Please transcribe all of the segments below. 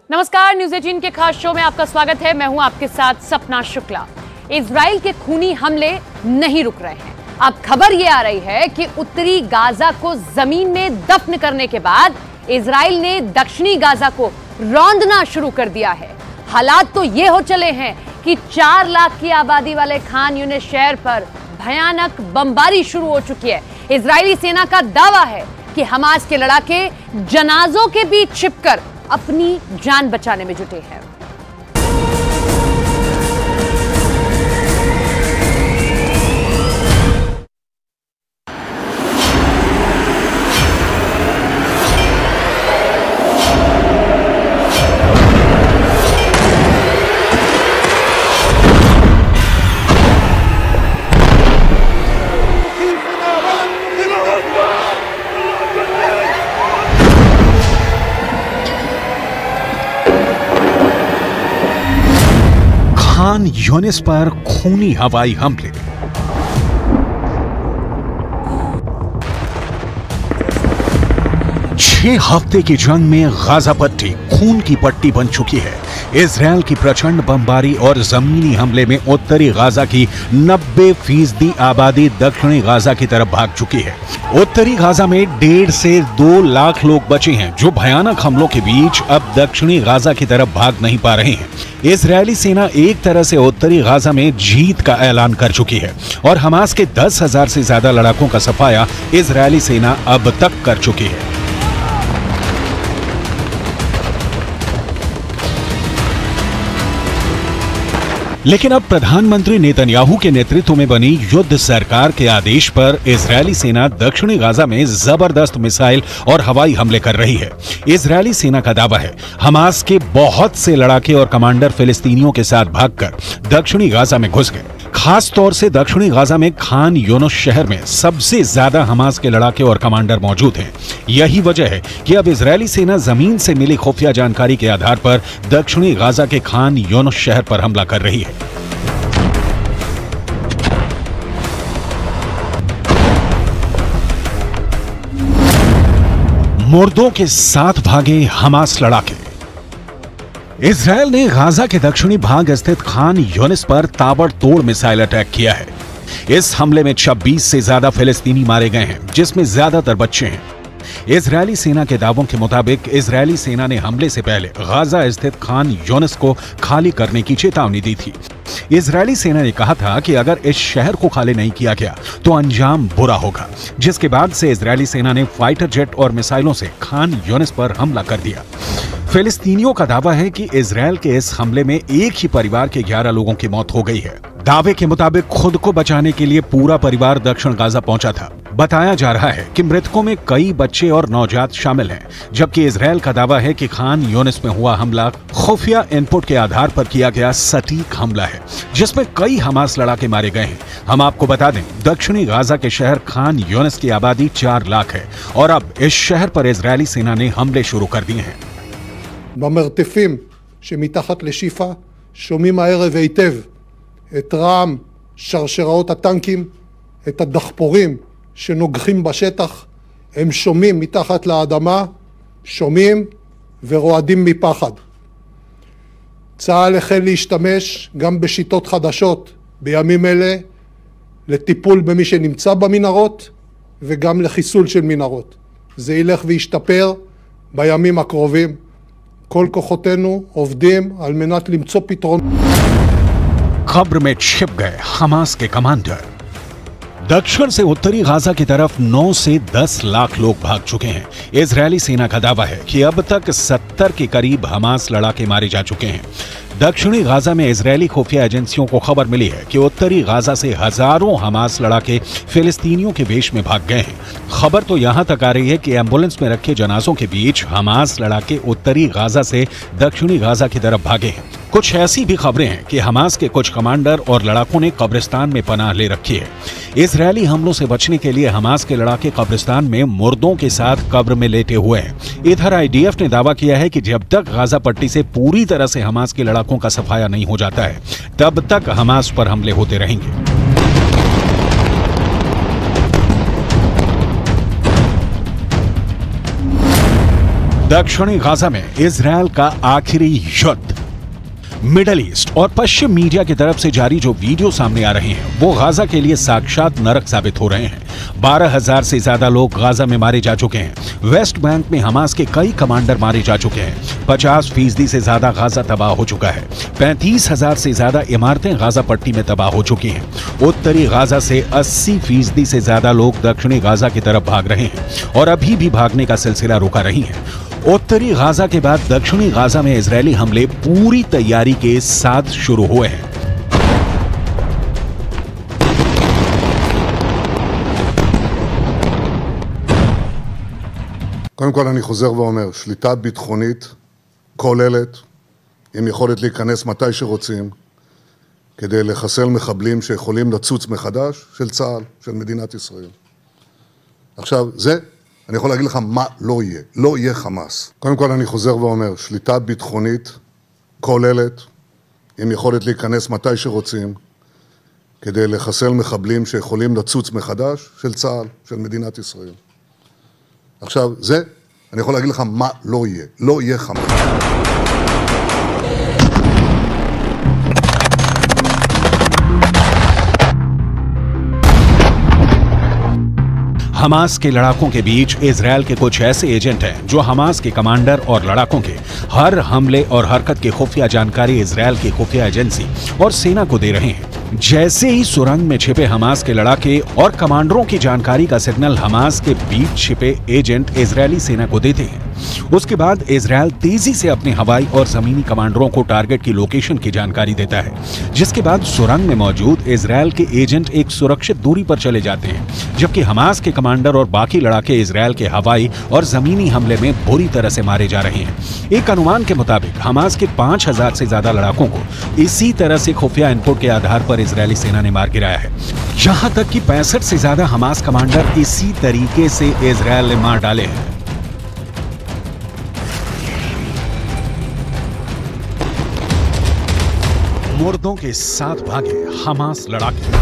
नमस्कार, न्यूज़ 18 के खास शो में आपका स्वागत है। मैं हूं आपके साथ सपना शुक्ला। इजराइल के खूनी हमले नहीं रुक रहे हैं। अब खबर यह आ रही है कि उत्तरी गाजा को जमीन में दफन करने के बाद इजराइल ने दक्षिणी गाजा को रौंदना शुरू कर दिया है। हालात तो ये हो चले हैं कि 4 लाख की आबादी वाले खान यूनिस शहर पर भयानक बमबारी शुरू हो चुकी है। इजरायली सेना का दावा है कि हमास के लड़ाके जनाजों के बीच छिपकर अपनी जान बचाने में जुटे हैं। खान यूनिस पर खूनी हवाई हमले। छह हफ्ते की जंग में गाजा पट्टी खून की पट्टी बन चुकी है। इजराइल की प्रचंड बमबारी और जमीनी हमले में उत्तरी गाजा की 90% आबादी दक्षिणी गाजा की तरफ भाग चुकी है। उत्तरी गाजा में 1.5 से 2 लाख लोग बचे हैं, जो भयानक हमलों के बीच अब दक्षिणी गाजा की तरफ भाग नहीं पा रहे हैं। इजरायली सेना एक तरह से उत्तरी गाजा में जीत का ऐलान कर चुकी है और हमास के 10,000 से ज्यादा लड़ाकों का सफाया इजरायली सेना अब तक कर चुकी है। लेकिन अब प्रधानमंत्री नेतन्याहू के नेतृत्व में बनी युद्ध सरकार के आदेश पर इजरायली सेना दक्षिणी गाजा में जबरदस्त मिसाइल और हवाई हमले कर रही है। इजरायली सेना का दावा है हमास के बहुत से लड़ाके और कमांडर फिलिस्तीनियों के साथ भागकर दक्षिणी गाजा में घुस गए। खास तौर से दक्षिणी गाजा में खान यूनिस शहर में सबसे ज्यादा हमास के लड़ाके और कमांडर मौजूद हैं। यही वजह है कि अब इजरायली सेना जमीन से मिली खुफिया जानकारी के आधार पर दक्षिणी गाजा के खान यूनिस शहर पर हमला कर रही है। मुर्दों के साथ भागे हमास लड़ाके। इजरायल ने गाजा के दक्षिणी भाग स्थित खान यूनिस पर ताबड़तोड़ मिसाइल अटैक किया है। इस हमले में 26 से ज्यादा फिलिस्तीनी मारे गए हैं, जिसमें ज्यादातर बच्चे हैं। इजरायली सेना के दावों के मुताबिक इजरायली सेना ने हमले से पहले गाजा स्थित खान यूनिस को खाली करने की चेतावनी दी थी। इजरायली सेना ने कहा था कि अगर इस शहर को खाली नहीं किया गया तो अंजाम बुरा होगा, जिसके बाद से इजरायली सेना ने फाइटर जेट और मिसाइलों से खान यूनिस पर हमला कर दिया। फिलिस्तीनियों का दावा है कि इजरायल के इस हमले में एक ही परिवार के 11 लोगों की मौत हो गई है। दावे के मुताबिक खुद को बचाने के लिए पूरा परिवार दक्षिण गाजा पहुंचा था। बताया जा रहा है कि मृतकों में कई बच्चे और नौजात शामिल हैं, जबकि इजरायल का दावा है कि खान यूनिस में हुआ हमला खुफिया इनपुट के आधार पर किया गया सटीक हमला है, जिसमें कई हमास लड़ाके मारे गए हैं। हम आपको बता दें, दक्षिणी गाजा के शहर खान यूनिस की आबादी 4 लाख है और अब इस शहर पर इजरायली सेना ने हमले शुरू कर दिए हैं। במרתפים שמתחת לשיפה שומעים הערב היטב את רעם שרשראות הטנקים, את הדחפורים שנוגחים בשטח. הם שומעים מתחת לאדמה, שומעים ורועדים מפחד. צה"ל החל להשתמש גם בשיטות חדשות בימים אלה לטיפול במי שנמצא במנהרות וגם לחיסול של מנהרות. זה ילך וישתפר בימים הקרובים. כל כוחותינו עובדים על מנת למצוא פתרון. खबर में छिप गए हमास के कमांडर। दक्षिण से उत्तरी गाजा की तरफ 9 से 10 लाख लोग भाग चुके हैं। इजरायली सेना का दावा है कि अब तक 70 के करीब हमास लड़ाके मारे जा चुके हैं। दक्षिणी गाजा में इजरायली खुफिया एजेंसियों को खबर मिली है कि उत्तरी गाजा से हजारों हमास लड़ाके फिलिस्तीनियों के वेश में भाग गए हैं। खबर तो यहां तक आ रही है कि एम्बुलेंस में रखे जनाजों के बीच हमास लड़ाके उत्तरी गाजा से दक्षिणी गाजा की तरफ भागे हैं। कुछ ऐसी भी खबरें हैं कि हमास के कुछ कमांडर और लड़ाकों ने कब्रिस्तान में पनाह ले रखी है। इजरायली हमलों से बचने के लिए हमास के लड़ाके कब्रिस्तान में मुर्दों के साथ कब्र में लेटे हुए हैं। इधर आईडीएफ ने दावा किया है कि जब तक गाजा पट्टी से पूरी तरह से हमास के लड़ाकों का सफाया नहीं हो जाता है, तब तक हमास पर हमले होते रहेंगे। दक्षिणी गाजा में इजरायल का आखिरी युद्ध। मिडल ईस्ट और पश्चिम मीडिया की तरफ से जारी जो वीडियो सामने आ रहे हैं वो गाजा के लिए साक्षात नरक साबित हो रहे हैं। 12,000 से ज्यादा लोग गाजा में मारे जा चुके हैं। वेस्ट बैंक में हमास के कई कमांडर मारे जा चुके हैं। 50% से ज्यादा गाजा तबाह हो चुका है। 35,000 से ज्यादा इमारतें गाजा पट्टी में तबाह हो चुकी हैं। उत्तरी गाजा से 80% से ज्यादा लोग दक्षिणी गाजा की तरफ भाग रहे हैं और अभी भी भागने का सिलसिला रुका नहीं है। उत्तरी गाजा के बाद दक्षिणी गाजा में इजरायली हमले पूरी तैयारी के साथ शुरू हुए हैं। קודם כל אני חוזר ואומר, שליטה ביטחונית כוללת עם יכולת להיכנס מתי שרוצים כדי לחסל מחבלים שיכולים לצוץ מחדש של צה"ל, של מדינת ישראל. עכשיו, אני יכול להגיד לך מה לא יהיה. לא יהיה חמאס. קודם כל אני חוזר ואומר, שליטה ביטחונית כוללת עם יכולת להיכנס מתי שרוצים כדי לחסל מחבלים שיכולים לצוץ מחדש של צה"ל, של מדינת ישראל. עכשיו, אני יכול להגיד לך מה לא יהיה. לא יהיה חמאס. हमास के लड़ाकों के बीच इजरायल के कुछ ऐसे एजेंट हैं जो हमास के कमांडर और लड़ाकों के हर हमले और हरकत की खुफिया जानकारी इजरायल की खुफिया एजेंसी और सेना को दे रहे हैं। जैसे ही सुरंग में छिपे हमास के लड़ाके और कमांडरों की जानकारी का सिग्नल हमास के बीच छिपे एजेंट इजरायली सेना को देते हैं, उसके बाद इजरायल तेजी से अपने हवाई और जमीनी कमांडरों को टारगेट की लोकेशन की जानकारी देता है, जिसके बाद सुरंग में मौजूद इजरायल के एजेंट एक सुरक्षित दूरी पर चले जाते हैं, जबकि हमास के कमांडर और बाकी लड़ाके इजरायल के हवाई और जमीनी हमले में बुरी तरह से मारे जा रहे हैं। एक अनुमान के मुताबिक हमास के 5,000 से ज्यादा लड़ाकों को इसी तरह से खुफिया इनपुट के आधार पर इजरायली सेना ने मार गिराया है। यहां तक कि 65 से ज्यादा हमास कमांडर इसी तरीके से इजरायल ने मार डाले हैं। मुर्दों के साथ भागे हमास लड़ाके।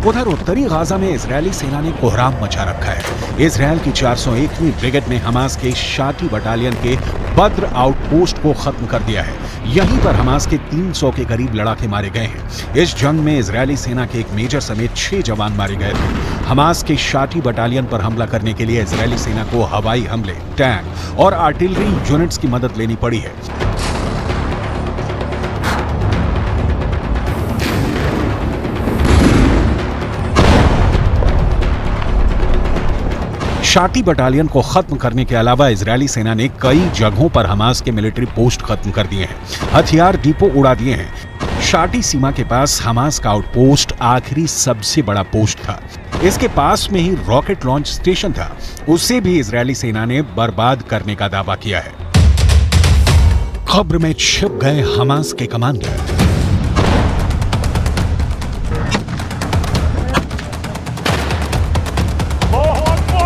उधर उत्तरी गाजा में इजरायली सेना ने कोहराम मचा रखा है। इजरायल की 401वीं ब्रिगेड ने हमास के शाटी बटालियन के बद्र आउटपोस्ट को खत्म कर दिया है। यहीं पर हमास के 300 के करीब लड़ाके मारे गए हैं। इस जंग में इजरायली सेना के एक मेजर समेत 6 जवान मारे गए थे। हमास के शाटी बटालियन पर हमला करने के लिए इजरायली सेना को हवाई हमले, टैंक और आर्टिलरी यूनिट्स की मदद लेनी पड़ी है। शाटी बटालियन को खत्म करने के अलावा इजरायली सेना ने कई जगहों पर हमास के मिलिट्री पोस्ट खत्म कर दिए हैं, हथियार डिपो उड़ा दिए हैं। शाटी सीमा के पास हमास का आउटपोस्ट आखिरी सबसे बड़ा पोस्ट था। इसके पास में ही रॉकेट लॉन्च स्टेशन था, उसे भी इजरायली सेना ने बर्बाद करने का दावा किया है। कब्र में छिप गए हमास के कमांडर।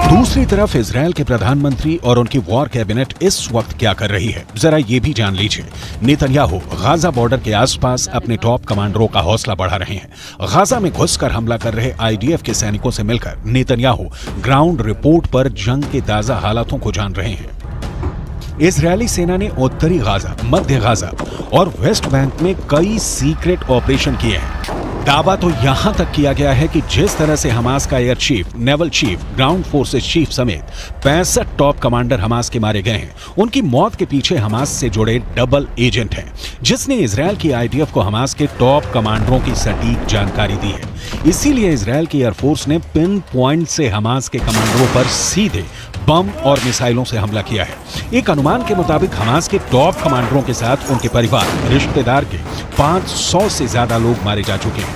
दूसरी तरफ इजरायल के प्रधानमंत्री और उनकी वॉर कैबिनेट इस वक्त क्या कर रही है, जरा ये भी जान लीजिए। नेतन्याहू गाजा बॉर्डर के आसपास अपने टॉप कमांडरों का हौसला बढ़ा रहे हैं। गाजा में घुसकर हमला कर रहे आईडीएफ के सैनिकों से मिलकर नेतन्याहू ग्राउंड रिपोर्ट पर जंग के ताजा हालातों को जान रहे हैं। इजरायली सेना ने उत्तरी गाजा, मध्य गाजा और वेस्ट बैंक में कई सीक्रेट ऑपरेशन किए हैं। दावा तो यहां तक किया गया है कि जिस तरह से हमास का air chief, naval chief, ground forces chief समेत 65 टॉप कमांडर हमास के मारे गए हैं, उनकी मौत के पीछे हमास से जुड़े डबल एजेंट हैं, जिसने इजरायल की आईडीएफ को हमास के टॉप कमांडरों की सटीक जानकारी दी है। इसीलिए इजरायल की एयरफोर्स ने पिन पॉइंट से हमास के कमांडरों पर सीधे बम और मिसाइलों से हमला किया है। एक अनुमान के मुताबिक हमास के टॉप कमांडरों के साथ उनके परिवार, रिश्तेदार के 500 से ज्यादा लोग मारे जा चुके हैं।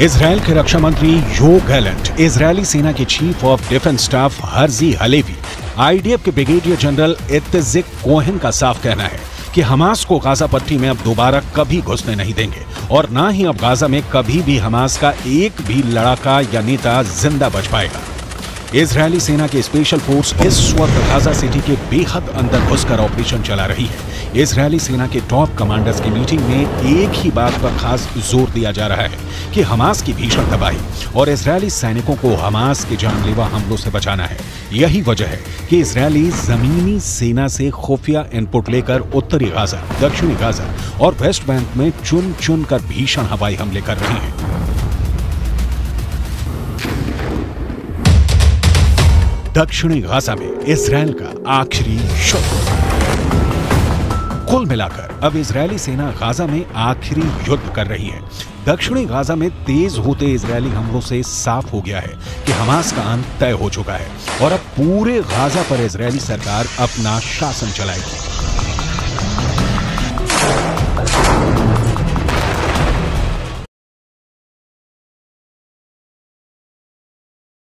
इजराइल के रक्षा मंत्री योव गैलेंट, इजरायली सेना के chief of defence staff Herzi Halevi, IDF के ब्रिगेडियर जनरल इत्जिक कोहेन का साफ कहना है कि हमास को गाजा पट्टी में अब दोबारा कभी घुसने नहीं देंगे और ना ही अब गाजा में कभी भी हमास का एक भी लड़ाका या नेता जिंदा बच पाएगा। इजरायली सेना की स्पेशल फोर्स इस वक्त गाजा सिटी के बेहद अंदर घुसकर ऑपरेशन चला रही है। इजरायली सेना के टॉप कमांडर्स की मीटिंग में एक ही बात पर खास जोर दिया जा रहा है कि हमास की भीषण तबाही और इजरायली सैनिकों को हमास के जानलेवा हमलों से बचाना है। यही वजह है कि इजरायली जमीनी सेना से खुफिया इनपुट लेकर उत्तरी गाजा, दक्षिणी गाजा और वेस्ट बैंक में चुन चुन कर भीषण हवाई हमले कर रहे हैं। दक्षिणी गाजा में इजराइल का आखिरी युद्ध। कुल मिलाकर अब इजरायली सेना गाजा में आखिरी युद्ध कर रही है। दक्षिणी गाजा में तेज होते इजरायली हमलों से साफ हो गया है कि हमास का अंत तय हो चुका है और अब पूरे गाजा पर इजरायली सरकार अपना शासन चलाएगी।